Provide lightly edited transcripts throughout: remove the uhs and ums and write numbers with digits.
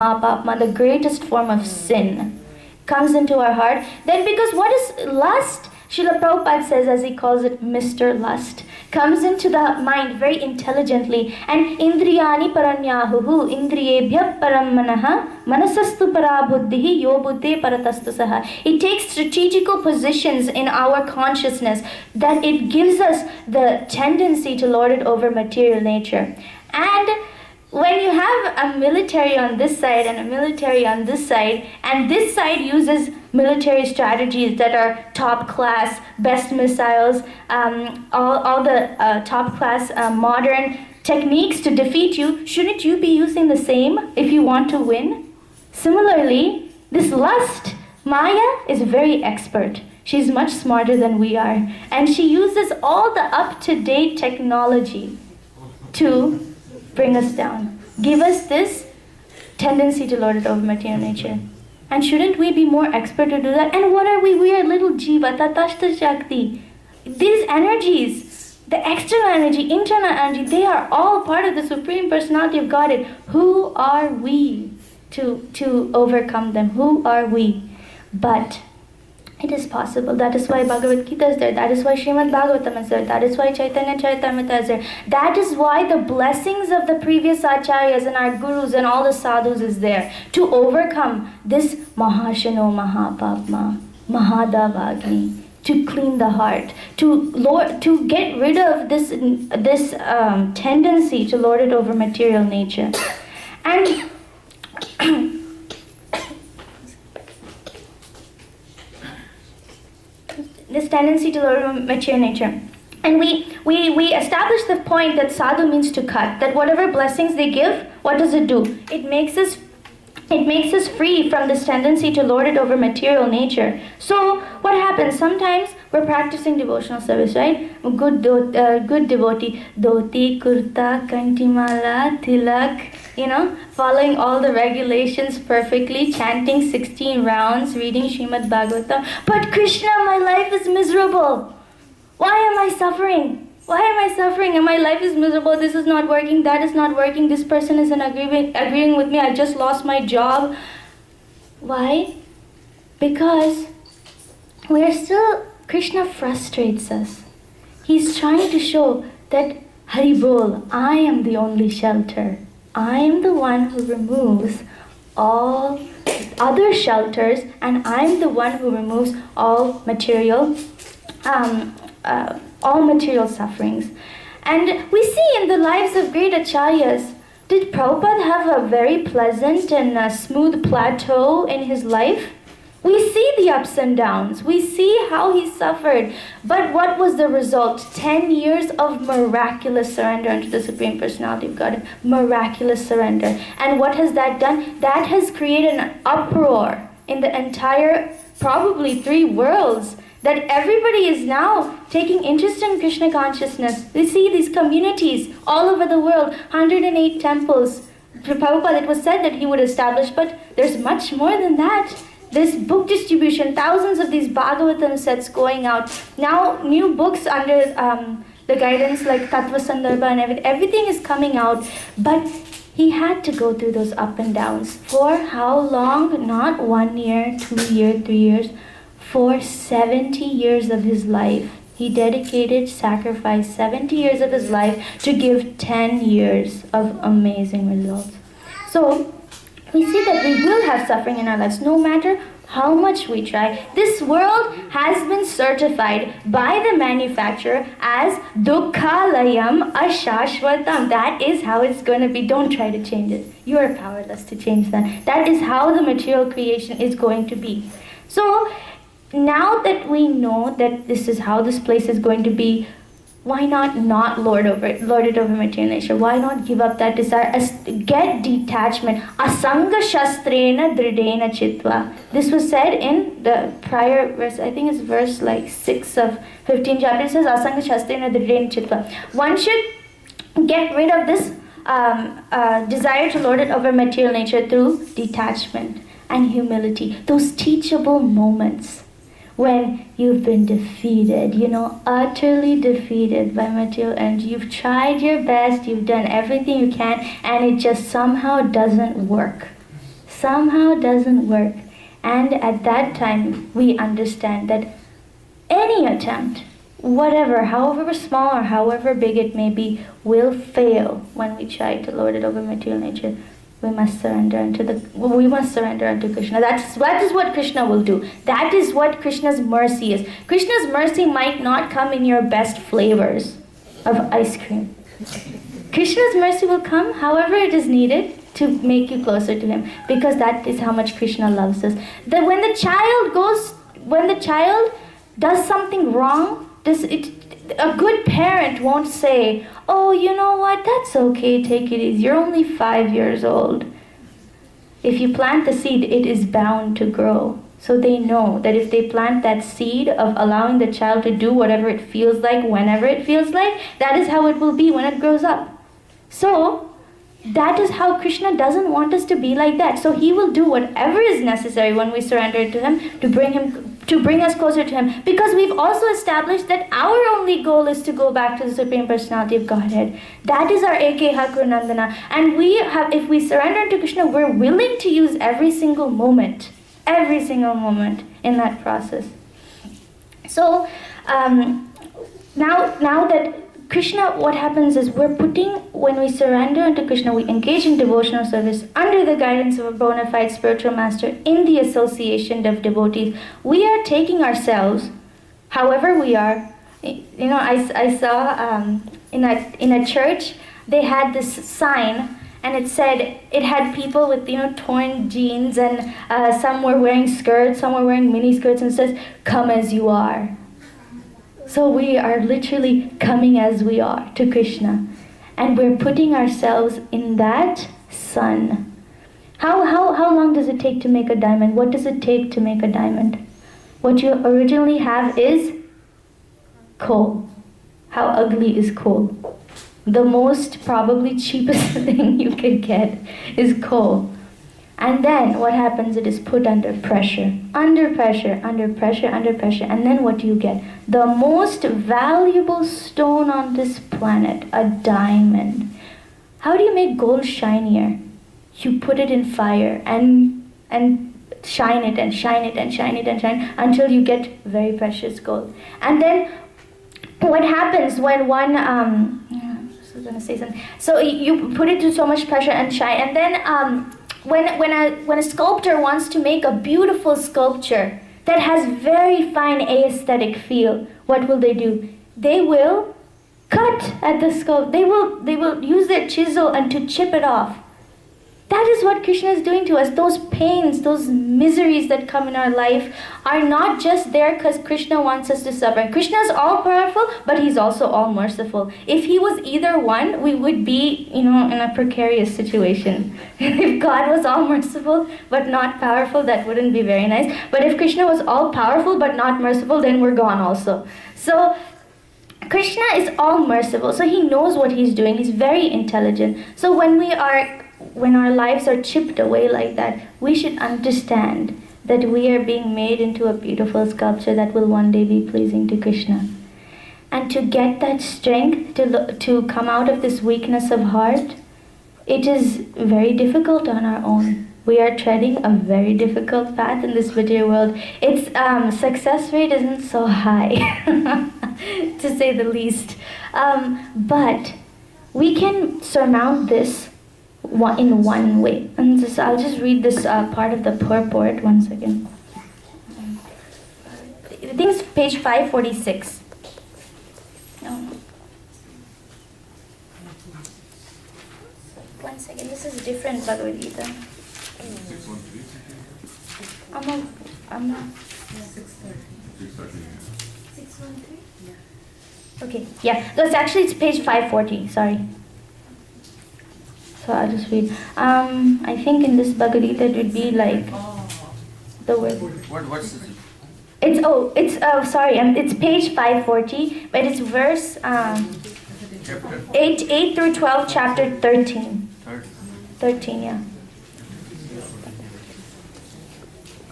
Papma, the greatest form of sin, comes into our heart, then because what is lust? Srila Prabhupada says, as he calls it, Mr. Lust, comes into the mind very intelligently. And indriyani paranyahuhu, indriyebhya param manaha, manasastu parabuddhihi, yo buddhe paratastu saha. It takes strategical positions in our consciousness that it gives us the tendency to lord it over material nature. And when you have a military on this side and a military on this side, and this side uses military strategies that are top class, best missiles, all the top class modern techniques to defeat you, shouldn't you be using the same if you want to win? Similarly, this lust, Maya is very expert. She's much smarter than we are, and she uses all the up-to-date technology to bring us down, give us this tendency to lord it over material nature. And shouldn't we be more expert to do that? And what are we? We are little jiva, tatashta shakti. These energies, the external energy, internal energy, they are all part of the Supreme Personality of Godhead. Who are we to overcome them? Who are we? But it is possible. That is why Bhagavad Gita is there. That is why Srimad Bhagavatam is there. That is why Chaitanya Charitamrita is there. That is why the blessings of the previous acharyas and our gurus and all the sadhus is there to overcome this Mahashano Mahapapma, Mahadavagni, to clean the heart, to get rid of this tendency to lord it over material nature. And this tendency to lord over material nature. And we establish the point that sadhu means to cut, that whatever blessings they give, what does it do? It makes us free from this tendency to lord it over material nature. So what happens? Sometimes we're practicing devotional service, right? Good devotee, dhoti, kurta, kantimala, tilak, following all the regulations perfectly, chanting 16 rounds, reading Srimad Bhagavatam. But Krishna, my life is miserable. Why am I suffering? Why am I suffering? And my life is miserable. This is not working. That is not working. This person isn't agreeing with me. I just lost my job. Why? Because Krishna frustrates us. He's trying to show that, Hari Bol, I am the only shelter. I am the one who removes all other shelters, and I'm the one who removes all material sufferings. And we see in the lives of great acharyas, did Prabhupada have a very pleasant and smooth plateau in his life? We see the ups and downs. We see how he suffered. But what was the result? 10 years of miraculous surrender unto the Supreme Personality of God. Miraculous surrender. And what has that done? That has created an uproar in the entire, probably 3 worlds, that everybody is now taking interest in Krishna consciousness. We see these communities all over the world, 108 temples. Prabhupada, it was said that he would establish, but there's much more than that. This book distribution, thousands of these Bhagavatam sets going out. Now new books under the guidance like Tattva Sandarbha and everything is coming out. But he had to go through those up and downs. For how long? Not 1 year, 2 years, 3 years. For 70 years of his life. He dedicated, sacrificed 70 years of his life to give 10 years of amazing results. So we see that we will have suffering in our lives no matter how much we try. This world has been certified by the manufacturer as Dukkhalayam Ashashvatam. That is how it's going to be. Don't try to change it. You are powerless to change that. That is how the material creation is going to be. So now that we know that this is how this place is going to be, why not lord it over material nature? Why not give up that desire? Get detachment. Asanga shastrena dridena chitva. This was said in the prior verse, I think it's verse like 6 of 15 chapter. It says asanga shastrena dridena chitva. One should get rid of this desire to lord it over material nature through detachment and humility. Those teachable moments when you've been defeated, utterly defeated by material energy. You've tried your best, you've done everything you can, and it just somehow doesn't work. somehow doesn't work. And at that time, we understand that any attempt, whatever, however small or however big it may be, will fail when we try to lord it over material nature. We must surrender unto Krishna. That is what Krishna will do. That is what Krishna's mercy is. Krishna's mercy might not come in your best flavors of ice cream. Krishna's mercy will come however it is needed to make you closer to him, because that is how much Krishna loves us. That when the child does something wrong, a good parent won't say, "Oh, you know what, that's okay, take it easy, you're only 5 years old." If you plant the seed, it is bound to grow. So they know that if they plant that seed of allowing the child to do whatever it feels like, whenever it feels like, that is how it will be when it grows up. So that is how Krishna doesn't want us to be like that. So he will do whatever is necessary when we surrender to him to bring us closer to him. Because we've also established that our only goal is to go back to the Supreme Personality of Godhead. That is our Ekeha Gurunandana. And if we surrender to Krishna, we're willing to use every single moment in that process. So now that Krishna, what happens is when we surrender unto Krishna, we engage in devotional service under the guidance of a bona fide spiritual master in the association of devotees. We are taking ourselves, however we are. I saw in a church, they had this sign, and it had people with torn jeans, and some were wearing skirts, some were wearing mini skirts, and it says, "Come as you are." So we are literally coming as we are to Krishna. And we're putting ourselves in that sun. How long does it take to make a diamond? What does it take to make a diamond? What you originally have is coal. How ugly is coal? The most probably cheapest thing you can get is coal. And then what happens? It is put under pressure. Under pressure. And then what do you get? The most valuable stone on this planet, a diamond. How do you make gold shinier? You put it in fire and shine it until you get very precious gold. And then what happens when one I was going to say something. So you put it to so much pressure and shine, and then when a sculptor wants to make a beautiful sculpture that has very fine aesthetic feel, what will they do? They will cut at the sculpture. They will use their chisel and to chip it off. That is what Krishna is doing to us. Those pains, those miseries that come in our life are not just there because Krishna wants us to suffer. Krishna is all powerful, but he's also all merciful. If he was either one, we would be, in a precarious situation. If God was all merciful but not powerful, that wouldn't be very nice. But if Krishna was all powerful but not merciful, then we're gone also. So Krishna is all merciful, so he knows what he's doing. He's very intelligent. So when our lives are chipped away like that, we should understand that we are being made into a beautiful sculpture that will one day be pleasing to Krishna. And to get that strength to come out of this weakness of heart, it is very difficult on our own. We are treading a very difficult path in this material world. Its success rate isn't so high, to say the least. But we can surmount this in one way. And I'll just read this part of the purport. 1 second. I think it's page 546. No. 1 second. This is a different Bhagavad Gita. 613. I'm not. 613. 613? Yeah. Okay. Yeah. It's page 540. Sorry. So I'll just read. I think in this Bhagavad Gita it would be like the word. What's this? It's page 540, but it's verse 8 through 12, chapter 13. 13, yeah.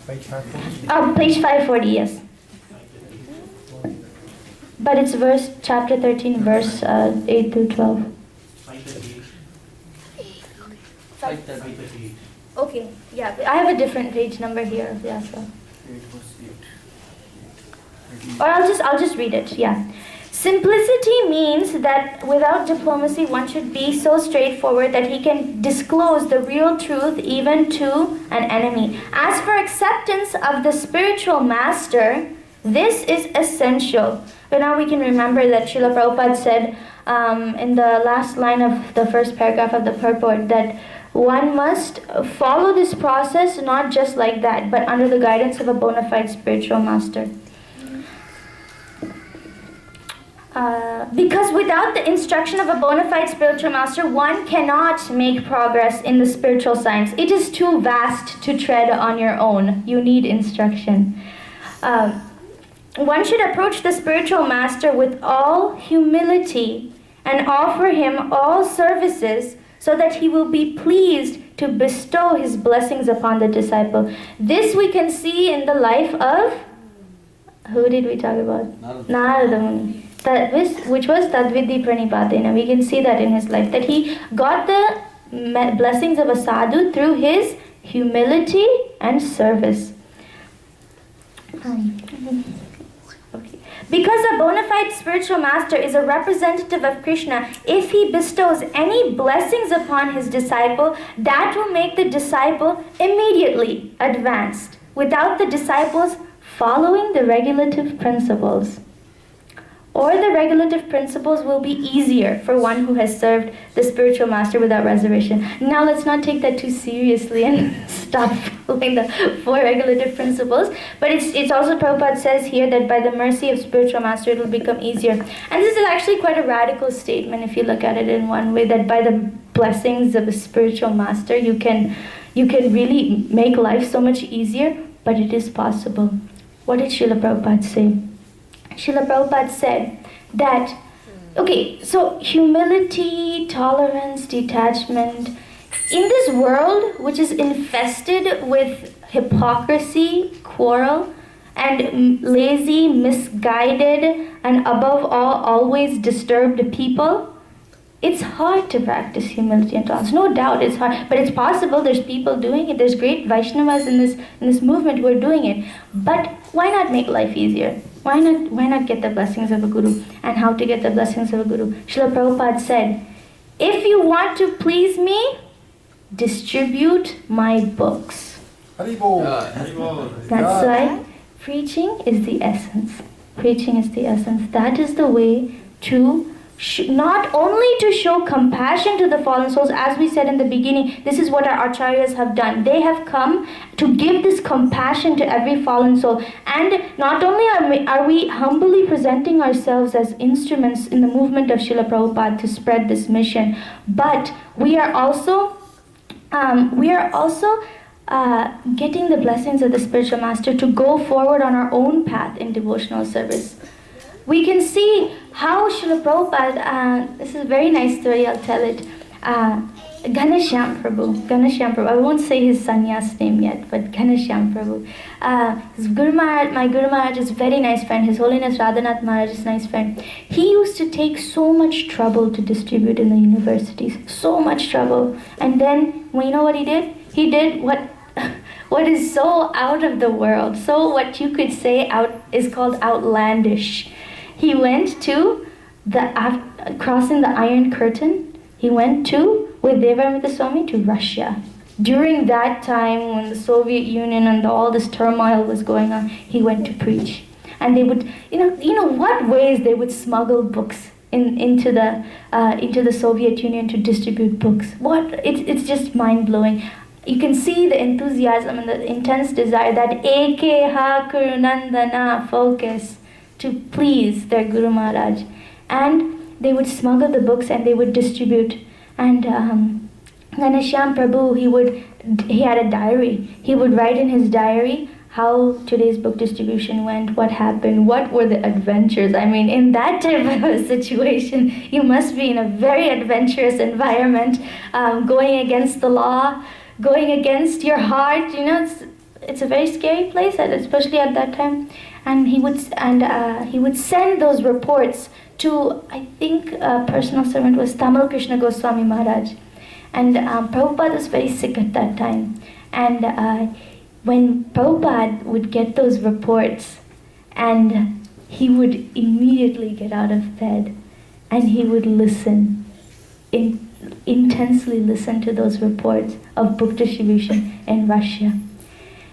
Page 540? Page 540, yes. But it's chapter 13, verse 8 through 12. 538. Okay, Yeah, I have a different page number here of Vyasa. 8 verse 8. Or I'll just read it, yeah. Simplicity means that without diplomacy, one should be so straightforward that he can disclose the real truth even to an enemy. As for acceptance of the spiritual master, this is essential. But now we can remember that Srila Prabhupada said in the last line of the first paragraph of the purport that one must follow this process not just like that, but under the guidance of a bona fide spiritual master. Because without the instruction of a bona fide spiritual master, one cannot make progress in the spiritual science. It is too vast to tread on your own. You need instruction. One should approach the spiritual master with all humility and offer him all services so that he will be pleased to bestow his blessings upon the disciple. This we can see in the life of, who did we talk about? Narada Muni. Which was Tadvidhi Pranipatena. We can see that in his life, that he got the blessings of a sadhu through his humility and service. Okay. Because a bona fide spiritual master is a representative of Krishna, if he bestows any blessings upon his disciple, that will make the disciple immediately advanced, without the disciples following the regulative principles. Or the regulative principles will be easier for one who has served the spiritual master without reservation. Now let's not take that too seriously and stop following the 4 regulative principles. But it's also, Prabhupada says here that by the mercy of spiritual master it will become easier. And this is actually quite a radical statement if you look at it in one way, that by the blessings of a spiritual master you can really make life so much easier, but it is possible. What did Srila Prabhupada say? Srila Prabhupada said that, okay, so humility, tolerance, detachment, in this world which is infested with hypocrisy, quarrel, and lazy, misguided, and above all, always disturbed people, it's hard to practice humility and tolerance. No doubt it's hard, but it's possible. There's people doing it. There's great Vaishnavas in this movement who are doing it. But why not make life easier? Why not get the blessings of a guru? And how to get the blessings of a guru? Srila Prabhupada said, if you want to please me, distribute my books. Haribol. That's why preaching is the essence. Preaching is the essence. That is the way to not only to show compassion to the fallen souls, as we said in the beginning, this is what our acharyas have done. They have come to give this compassion to every fallen soul. And not only are we humbly presenting ourselves as instruments in the movement of Srila Prabhupada to spread this mission, but we are also getting the blessings of the spiritual master to go forward on our own path in devotional service. We can see how Srila Prabhupada, this is a very nice story, I'll tell it. Ghanshyam Prabhu, I won't say his sannyas name yet, but Ghanshyam Prabhu. His my Guru Maharaj is a very nice friend. His Holiness Radhanath Maharaj is a nice friend. He used to take so much trouble to distribute in the universities, so much trouble. And then, well, you know what he did? He did what is so out of the world, so what you could say is called outlandish. He went to crossing the Iron Curtain. He went with Devamrita Swami to Russia. During that time when the Soviet Union and all this turmoil was going on, he went to preach. And they would, you know what ways they would smuggle books into the Soviet Union to distribute books. It's just mind-blowing. You can see the enthusiasm and the intense desire, that Eke Ha Kurunandana focus to please their Guru Maharaj. And they would smuggle the books and they would distribute. And Ghanshyam Prabhu, he had a diary. He would write in his diary how today's book distribution went, what happened, what were the adventures. I mean, in that type of a situation, you must be in a very adventurous environment, going against the law, going against your heart. It's a very scary place, especially at that time. And he would send those reports to, I think, a personal servant was Tamal Krishna Goswami Maharaj. And Prabhupada was very sick at that time. And when Prabhupada would get those reports, and he would immediately get out of bed and he would listen, intensely listen to those reports of book distribution in Russia.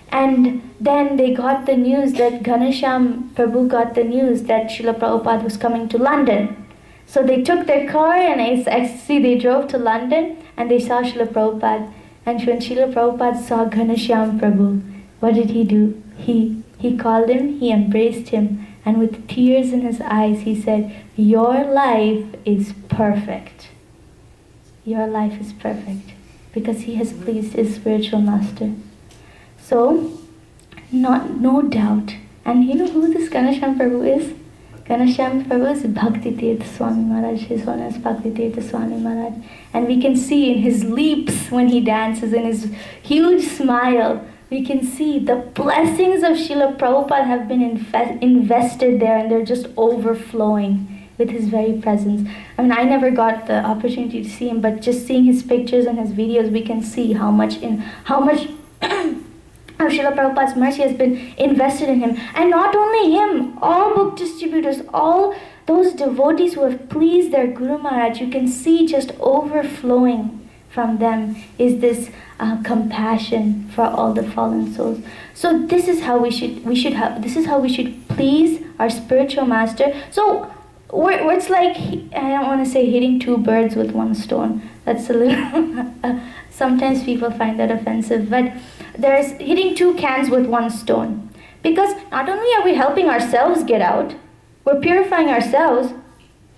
And then they got the news that Ghanasham Prabhu got the news that Srila Prabhupada was coming to London. So they took their car and they drove to London and they saw Srila Prabhupada. And when Srila Prabhupada saw Ghanasham Prabhu, what did he do? He called him, he embraced him, and with tears in his eyes he said, "Your life is perfect. Your life is perfect," because he has pleased his spiritual master. So, no doubt. And you know who this Ghanasham Prabhu is? Ghanasham Prabhu is Bhakti Tirtha Swami Maharaj. His honor is Bhakti Tirtha Swami Maharaj. And we can see in his leaps when he dances, in his huge smile, we can see the blessings of Srila Prabhupada have been invested there, and they're just overflowing with his very presence. I mean, I never got the opportunity to see him, but just seeing his pictures and his videos, we can see how much of Srila Prabhupada's mercy has been invested in him. And not only him, all book distributors, all those devotees who have pleased their Guru Maharaj, you can see just overflowing from them is this compassion for all the fallen souls. So this is how we should please our spiritual master. So it's like, I don't want to say hitting two birds with one stone. That's a little sometimes people find that offensive, but there's hitting two cans with one stone. Because not only are we helping ourselves get out, we're purifying ourselves,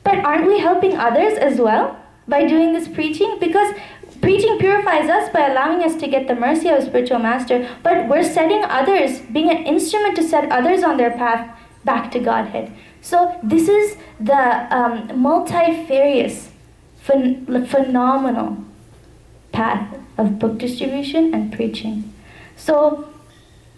but aren't we helping others as well by doing this preaching? Because preaching purifies us by allowing us to get the mercy of a spiritual master, but we're setting others, being an instrument to set others on their path back to Godhead. So this is the multifarious, phenomenal path of book distribution and preaching. So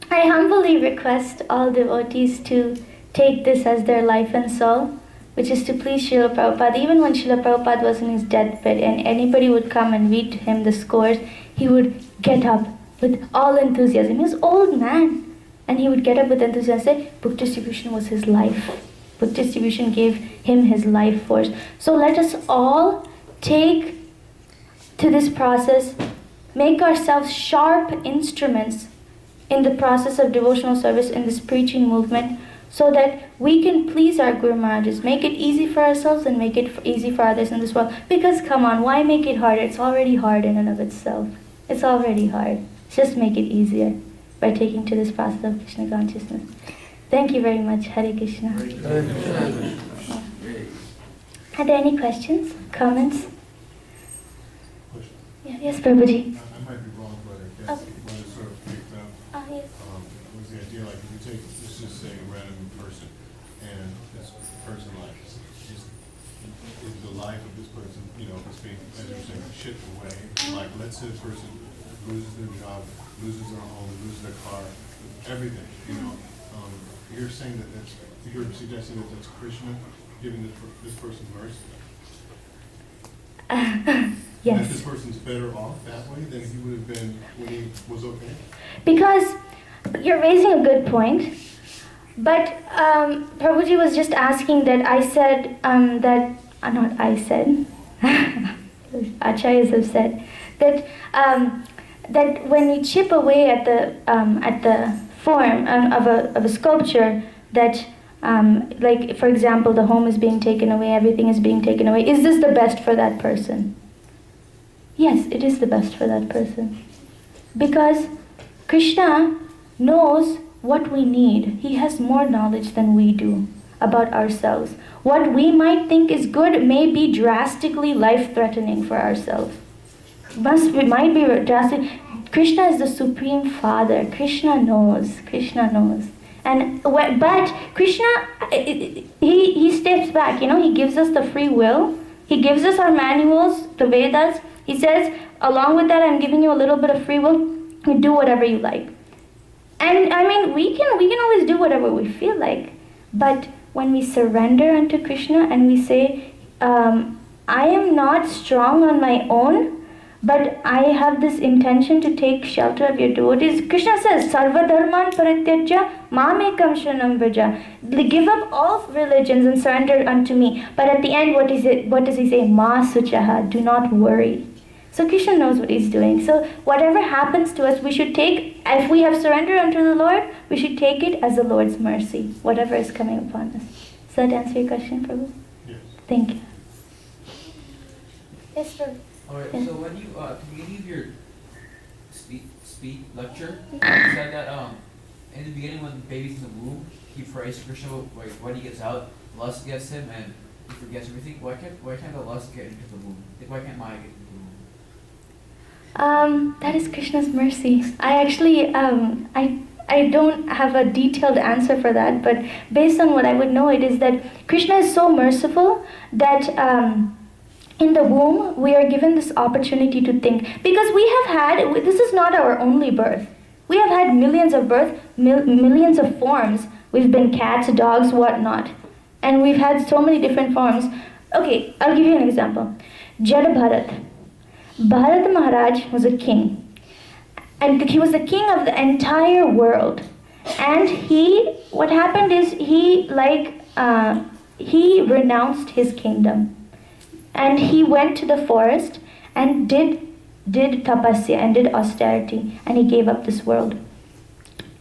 I humbly request all devotees to take this as their life and soul, which is to please Srila Prabhupada. Even when Srila Prabhupada was in his deathbed and anybody would come and read to him the scores, he would get up with all enthusiasm. He was an old man, and he would get up with enthusiasm and say, book distribution was his life. Book distribution gave him his life force. So let us all take to this process, make ourselves sharp instruments in the process of devotional service in this preaching movement, so that we can please our Guru Maharajas, make it easy for ourselves and make it easy for others in this world. Because come on, why make it harder? It's already hard in and of itself. It's already hard. Just make it easier by taking to this process of Krishna consciousness. Thank you very much. Hare Krishna. Are there any questions, comments? Yeah, yes, Prabhuji. I might be wrong, but I guess what is sort of picked up Yes. was the idea, like, if you take, let's just say, a random person, and this person, like, is the life of this person, you know, is being, as you're saying, shipped away. Like, let's say a person loses their job, loses their home, loses their car, everything, you know. You're saying that you're suggesting that that's Krishna giving this person mercy? Yes. That this person's better off that way than he would have been when he was okay? Because you're raising a good point, but Prabhuji was just asking that I said not I said, Acharyas have said, that when you chip away at the form of a sculpture, that like, for example, the home is being taken away, everything is being taken away, is this the best for that person? Yes, it is the best for that person. Because Krishna knows what we need. He has more knowledge than we do about ourselves. What we might think is good may be drastically life-threatening for ourselves. Might be drastic. Krishna is the Supreme Father. Krishna knows. But Krishna, he steps back. You know, he gives us the free will. He gives us our manuals, the Vedas. He says, along with that, I'm giving you a little bit of free will. You do whatever you like. And I mean, we can always do whatever we feel like. But when we surrender unto Krishna and we say, I am not strong on my own, but I have this intention to take shelter of your devotees. Krishna says, Sarva dharman parityajya mamekam shranam vraja. Give up all religions and surrender unto me. But at the end, what does he say? Ma suchaha, do not worry. So Krishna knows what he's doing. So whatever happens to us, we should take, if we have surrendered unto the Lord, we should take it as the Lord's mercy, whatever is coming upon us. Does that answer your question, Prabhu? Yes. Thank you. Yes, Prabhu. Alright, Yes. so when you, at the beginning of your speech lecture, you said that, in the beginning when the baby's in the womb, he prays to Krishna, like, when he gets out, lust gets him and he forgets everything. Why can't the lust get into the womb? Why can't Maya get into the womb? That is Krishna's mercy. I actually, I don't have a detailed answer for that, but based on what I would know, it is that Krishna is so merciful that in the womb we are given this opportunity to think. Because we have had, this is not our only birth. We have had millions of births, millions of forms. We've been cats, dogs, whatnot. And we've had so many different forms. Okay, I'll give you an example. Jada Bharat. Bharat Maharaj was a king. And he was the king of the entire world. And what happened is he renounced his kingdom. And he went to the forest and did tapasya and did austerity. And he gave up this world.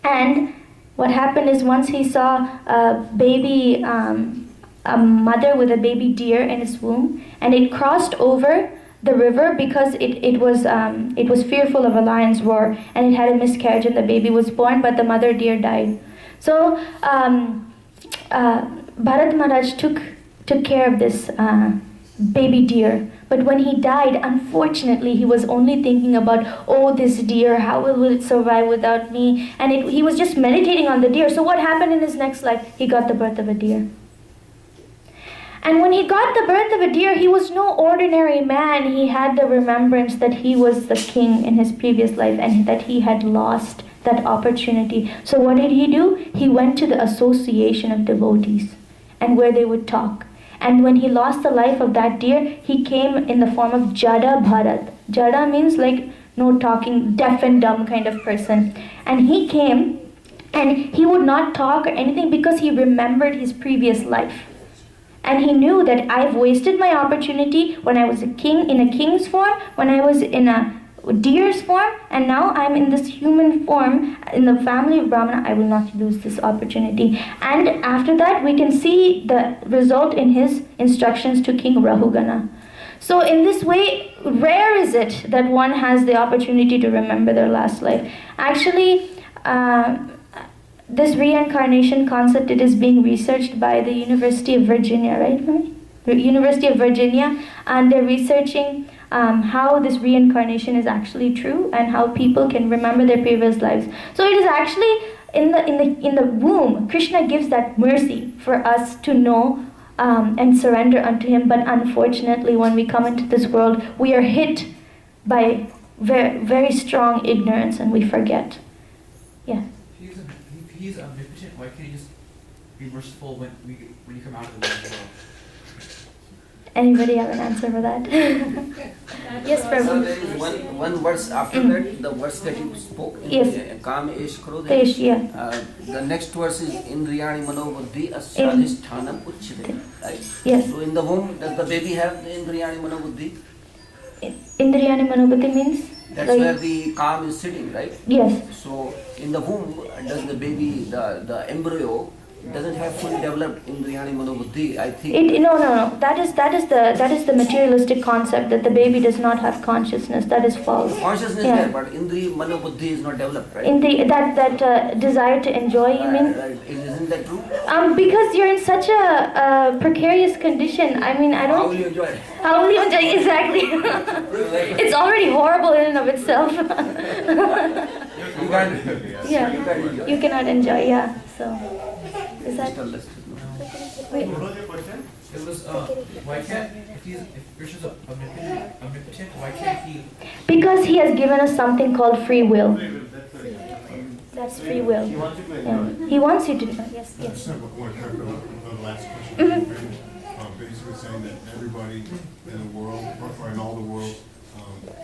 And what happened is once he saw a baby, a mother with a baby deer in its womb, and it crossed over the river because it was fearful of a lion's roar, and it had a miscarriage and the baby was born, but the mother deer died. So Bharat Maharaj took care of this baby deer. But when he died, unfortunately, he was only thinking about, oh, this deer, how will it survive without me? And he was just meditating on the deer. So what happened in his next life? He got the birth of a deer. And when he got the birth of a deer, he was no ordinary man. He had the remembrance that he was the king in his previous life and that he had lost that opportunity. So what did he do? He went to the association of devotees and where they would talk. And when he lost the life of that deer, he came in the form of Jada Bharat. Jada means like no talking, deaf and dumb kind of person. And he came and he would not talk or anything because he remembered his previous life. And he knew that I've wasted my opportunity when I was a king in a king's form, when I was in a deer's form, and now I'm in this human form in the family of Brahmana. I will not lose this opportunity. And after that, we can see the result in his instructions to King Rahugana. So in this way, rare is it that one has the opportunity to remember their last life. Actually, this reincarnation concept, it is being researched by the University of Virginia, right? The University of Virginia, and they're researching how this reincarnation is actually true and how people can remember their previous lives. So it is actually in the womb, Krishna gives that mercy for us to know and surrender unto him. But unfortunately, when we come into this world, we are hit by very, very strong ignorance and we forget. Yeah. If he's omnipotent, why can't he just be merciful when you come out of the world? Anybody have an answer for that? Yes, So Prabhu. there is one verse after that, the verse that you spoke. Yes. Kam esh krodhe. Tesh, yeah. The next verse is Indriyani manobuddhi aswadhisthanam uchyate. Right? Yes. So in the womb, does the baby have the Indriyani manobuddhi? Indriyani Manobuddhi means? That's like, where the Kam is sitting, right? Yes. So in the womb, does the baby, the embryo, doesn't have fully developed Indriyani manobuddhi, I think. No. That is the materialistic concept that the baby does not have consciousness. That is false. Consciousness Yeah. there, but Indriya manobuddhi is not developed, right? That desire to enjoy, you mean? Right. Isn't that true? Because you're in such a precarious condition. I mean, I don't. How will you enjoy it? How will you enjoy? Exactly. It's already horrible in and of itself. You can't. Yeah. You cannot enjoy. Yeah. So. Is that? Wait. It was, why can't, if Krishna's omnipotent, why can't he? Because he has given us something called free will. That's free will. Yeah. He wants you to. Yes. I just want to clarify the last question. Basically saying that everybody in the world, or in all the worlds,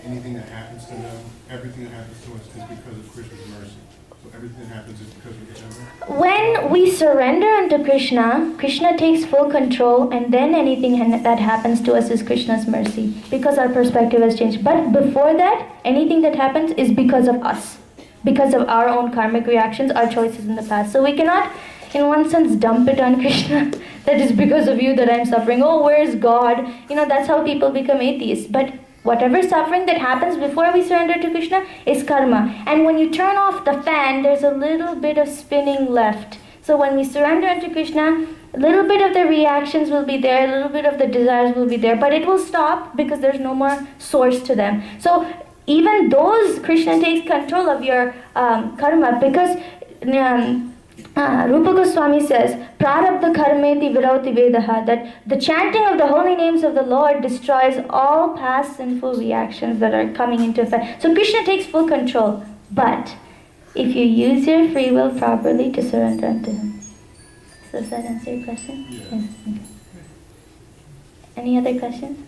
anything that happens to them, everything that happens to us is because of Krishna's mercy. So everything that happens is because of each other. When we surrender unto Krishna, Krishna takes full control, and then anything that happens to us is Krishna's mercy, because our perspective has changed. But before that, anything that happens is because of us, because of our own karmic reactions, our choices in the past. So we cannot, in one sense, dump it on Krishna. That is because of you that I'm suffering. Oh, where's God? That's how people become atheists. But whatever suffering that happens before we surrender to Krishna is karma. And when you turn off the fan, there's a little bit of spinning left. So when we surrender unto Krishna, a little bit of the reactions will be there, a little bit of the desires will be there, but it will stop because there's no more source to them. So even those, Krishna takes control of your karma, because Rupa Goswami says, Prarabdha karmeti virauti vedaha, that the chanting of the holy names of the Lord destroys all past sinful reactions that are coming into effect. So Krishna takes full control, but if you use your free will properly to surrender unto Him. So does that answer your question? Yeah. Yes. Okay. Any other questions?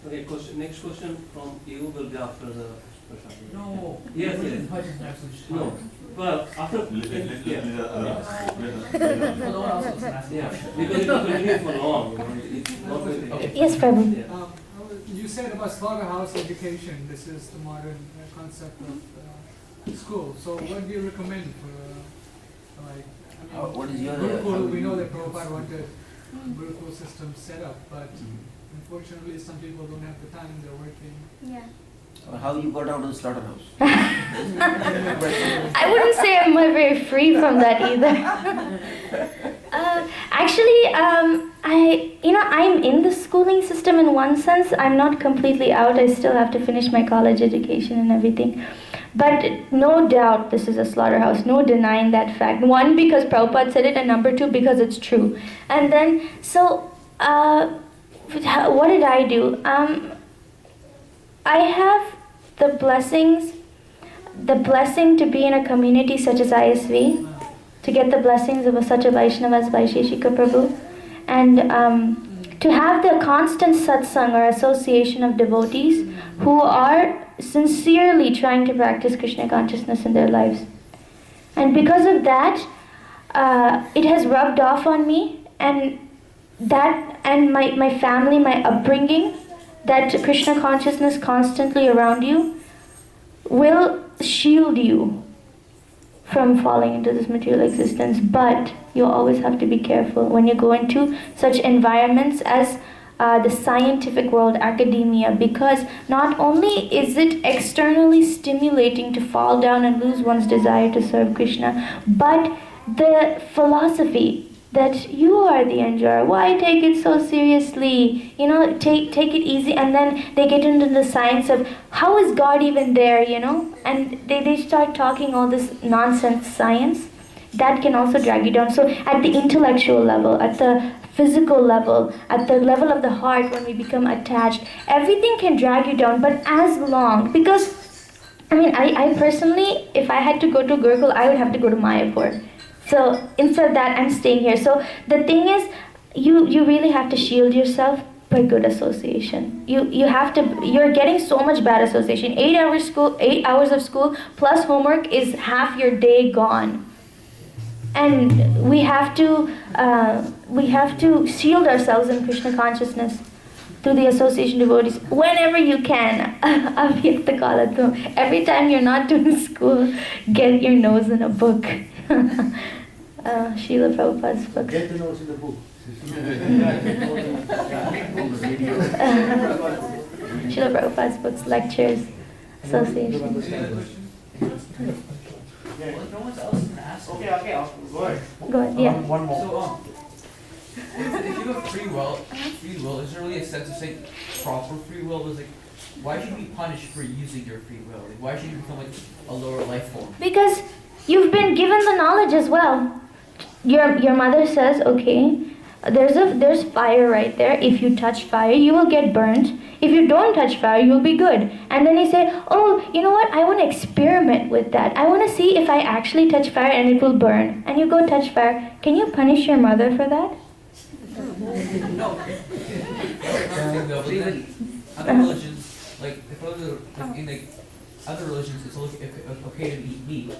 Okay, next question from you will be after the Prashad. No. Yes, yes. No. Well, after yeah. No one else was asking. Yeah, because it will continue for long. It's not going to Yes, Prabhu. Yeah. You said about slaughterhouse education. This is the modern concept of school. So what do you recommend for What is your Gurukul? We know that Prabhupada wanted Gurukul system set up, but unfortunately some people don't have the time, they're working. Yeah. how you got out of the slaughterhouse? I wouldn't say I'm very free from that either. Actually, I'm in the schooling system in one sense. I'm not completely out. I still have to finish my college education and everything. But no doubt this is a slaughterhouse. No denying that fact. One, because Prabhupada said it, and number two, because it's true. And then, what did I do? I have the blessing to be in a community such as ISV, to get the blessings of such a Vaishnava as Vaisheshika Prabhu, and to have the constant satsang or association of devotees who are sincerely trying to practice Krishna consciousness in their lives. And because of that, it has rubbed off on me, and my family, my upbringing, that Krishna consciousness constantly around you will shield you from falling into this material existence. But you always have to be careful when you go into such environments as the scientific world, academia, because not only is it externally stimulating to fall down and lose one's desire to serve Krishna, but the philosophy that you are the enjoyer. Why take it so seriously? Take it easy. And then they get into the science of how is God even there, and they start talking all this nonsense science. That can also drag you down. So at the intellectual level, at the physical level, at the level of the heart, when we become attached, everything can drag you down. But as long, because I personally, if I had to go to Gurukul, I would have to go to Mayapur. So instead of that, I'm staying here. So the thing is, you really have to shield yourself by good association. You're getting so much bad association. 8 hours of school plus homework is half your day gone. And we have to shield ourselves in Krishna consciousness through the association devotees whenever you can. Every time you're not doing school, get your nose in a book. Srila Prabhupada's book. Get the notes in the book. Srila Prabhupada's books, lectures, association. Well, no one else can ask. Okay, go ahead. Go ahead, yeah. One more. So, if you have free will, is there really a sense of saying proper free will? Is like, why should you be punished for using your free will? Like, why should you become like a lower life form? Because you've been given the knowledge as well. Your mother says, okay, there's fire right there. If you touch fire, you will get burnt. If you don't touch fire, you'll be good. And then you say, oh, you know what? I want to experiment with that. I want to see if I actually touch fire and it will burn. And you go touch fire. Can you punish your mother for that? No. Other religions, like if other like in like other religions it's okay to eat meat,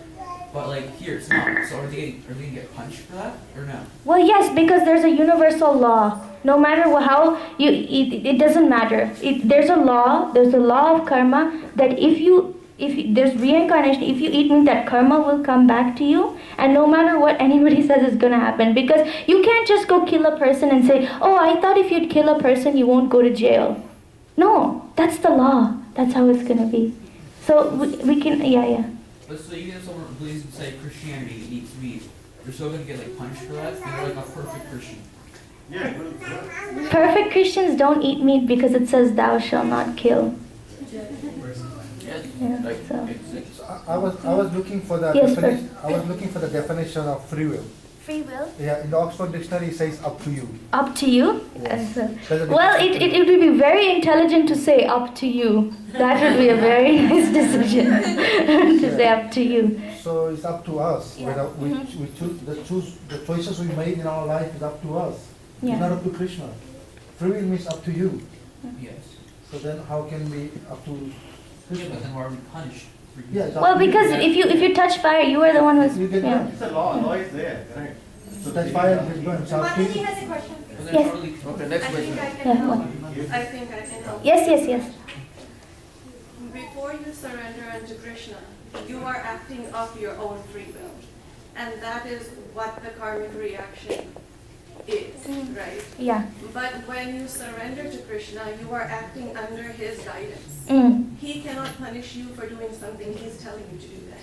but like here it's not. So are they gonna get punished for that or no? Well, yes, because there's a universal law. No matter how you eat, it doesn't matter. There's a law. There's a law of karma that if there's reincarnation, if you eat meat, that karma will come back to you, and no matter what anybody says is gonna happen, because you can't just go kill a person and say, oh, I thought if you'd kill a person you won't go to jail. No, that's the law. That's how it's gonna be. So we can, yeah. But so even if someone believes in say Christianity and eats meat, they're still gonna get like punished for that. They're like a perfect Christian. Yeah. Perfect Christians don't eat meat because it says thou shalt not kill. Yeah, Like so. it's I was looking for the Yes, definition. I was looking for the definition of free will. Free will? Yeah, in the Oxford Dictionary it says up to you. Up to you? Yes. Well, it would be very intelligent to say up to you. That would be a very nice decision to say up to you. So it's up to us. Yeah. Whether we choose the choices we made in our life is up to us. Yeah. It's not up to Krishna. Free will means up to you. yes. So then how can we up to Yeah, Krishna? but then why are we punished for Yeah, it's up Well, to you. because if you touch fire, you are the one who's You get yeah. burned. It's a law is there, correct? So that's why it's going. It's up to Mataji you. has a question. But then Yes. totally Okay, next I think question. I can Yeah, help. what? I think I can help. Yes. Before you surrender unto Krishna, you are acting of your own free will. And that is what the karmic reaction is, right? Yeah. But when you surrender to Krishna, you are acting under his guidance. Mm. He cannot punish you for doing something he's telling you to do that.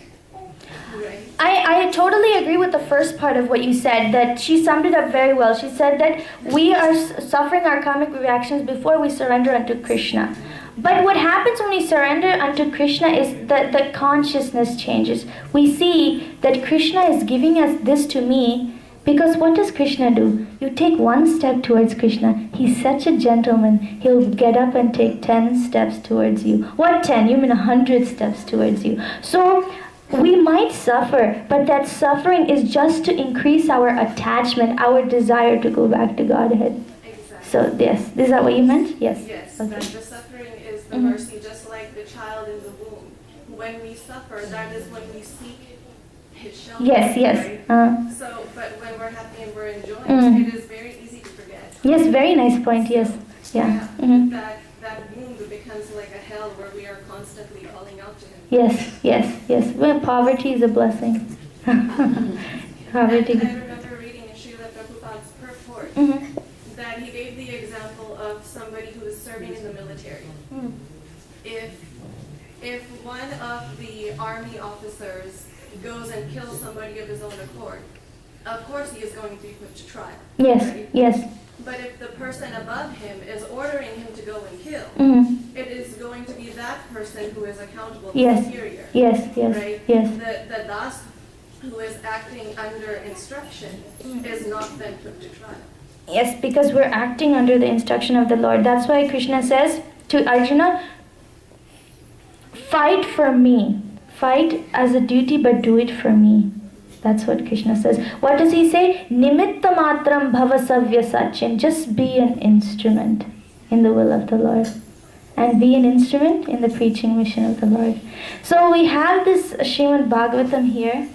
Right? I totally agree with the first part of what you said, that she summed it up very well. She said that we are suffering our karmic reactions before we surrender unto Krishna. But what happens when we surrender unto Krishna is that the consciousness changes. We see that Krishna is giving us this to me because what does Krishna do? You take one step towards Krishna. He's such a gentleman. He'll get up and take 10 steps towards you. What 10? You mean 100 steps towards you. So we might suffer, but that suffering is just to increase our attachment, our desire to go back to Godhead. Exactly. So yes, is that what you meant? Yes. Yes, Okay. that the suffering is the Mhm. mercy, just like the child in the womb. When we suffer, that is when we seek his shelter. Yes. Right? So, but when we're happy and we're enjoying, Mm. it is very easy to forget. Yes, very nice point. Yes. Yeah. Mhm. That womb becomes like a hell where we are constantly calling out to him. Yes. Well, poverty is a blessing. Poverty. And I remember reading in Srila Prabhupada's purport Mhm. that he gave the example of somebody who is serving in the military. Mm. If one of the army officers goes and kills somebody of his own accord, of course he is going to be put to trial. Right? Yes. But if the person above him is ordering him to go and kill, Mhm. it is going to be that person who is accountable, Yes. the superior. Yes. Right? Yes. The das who is acting under instruction is not then put to trial. Yes, because we're acting under the instruction of the Lord. That's why Krishna says to Arjuna, fight for me. Fight as a duty, but do it for me. That's what Krishna says. What does he say? Nimitta matram bhavasavya sachin. Just be an instrument in the will of the Lord. And be an instrument in the preaching mission of the Lord. So we have this Srimad Bhagavatam here,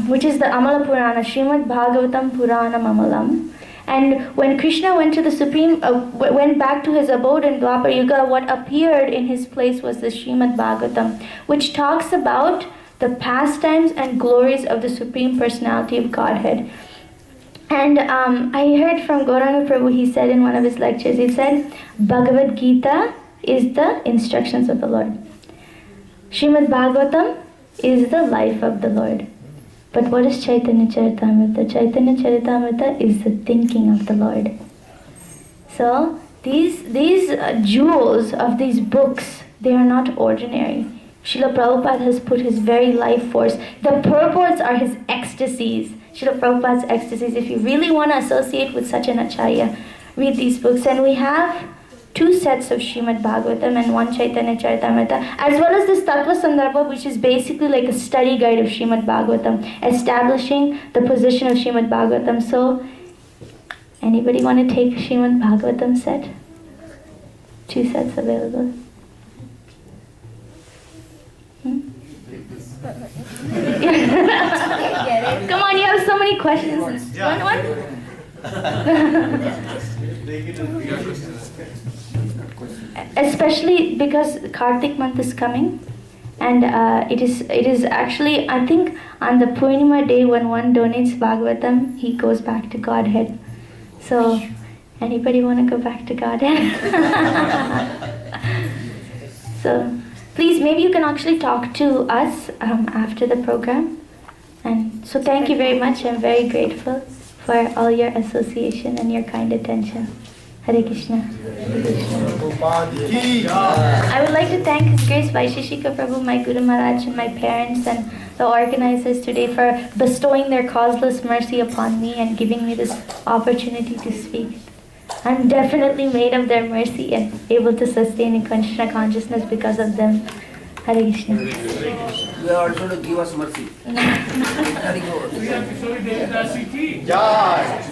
which is the Amala Purana, Srimad Bhagavatam Puranam Amalam. And when Krishna went to the went back to his abode in Dwapar Yuga, what appeared in his place was the Srimad Bhagavatam, which talks about the pastimes and glories of the Supreme Personality of Godhead. And I heard from Gauranga Prabhu, he said in one of his lectures, he said, Bhagavad Gita is the instructions of the Lord. Srimad Bhagavatam is the life of the Lord. But what is Chaitanya Charitamrita? Chaitanya Charitamrita is the thinking of the Lord. So these jewels of these books, they are not ordinary. Srila Prabhupada has put his very life force. The purports are his ecstasies. Srila Prabhupada's ecstasies. If you really want to associate with such an acharya, read these books. And we have 2 sets of Srimad Bhagavatam and 1 Chaitanya Charitamrita, as well as this Tattva Sandarbha, which is basically like a study guide of Srimad Bhagavatam, establishing the position of Srimad Bhagavatam. So, anybody want to take Srimad Bhagavatam set? 2 sets available. Come on, you have so many questions. Yeah. One? Especially because Kartik month is coming, and it is actually, I think, on the Purnima day when one donates Bhagavatam, he goes back to Godhead. So, anybody want to go back to Godhead? So, please, maybe you can actually talk to us after the program. And so, thank you very much. I'm very grateful for all your association and your kind attention. Hare Krishna. Hare Krishna. I would like to thank His Grace Vaisheshika Prabhu, my Guru Maharaj, and my parents and the organizers today for bestowing their causeless mercy upon me and giving me this opportunity to speak. I'm definitely made of their mercy and able to sustain in Krishna consciousness because of them. Hare Krishna. You are also to give us mercy. Very good. Priya Kishore Devidasi ki. Jai.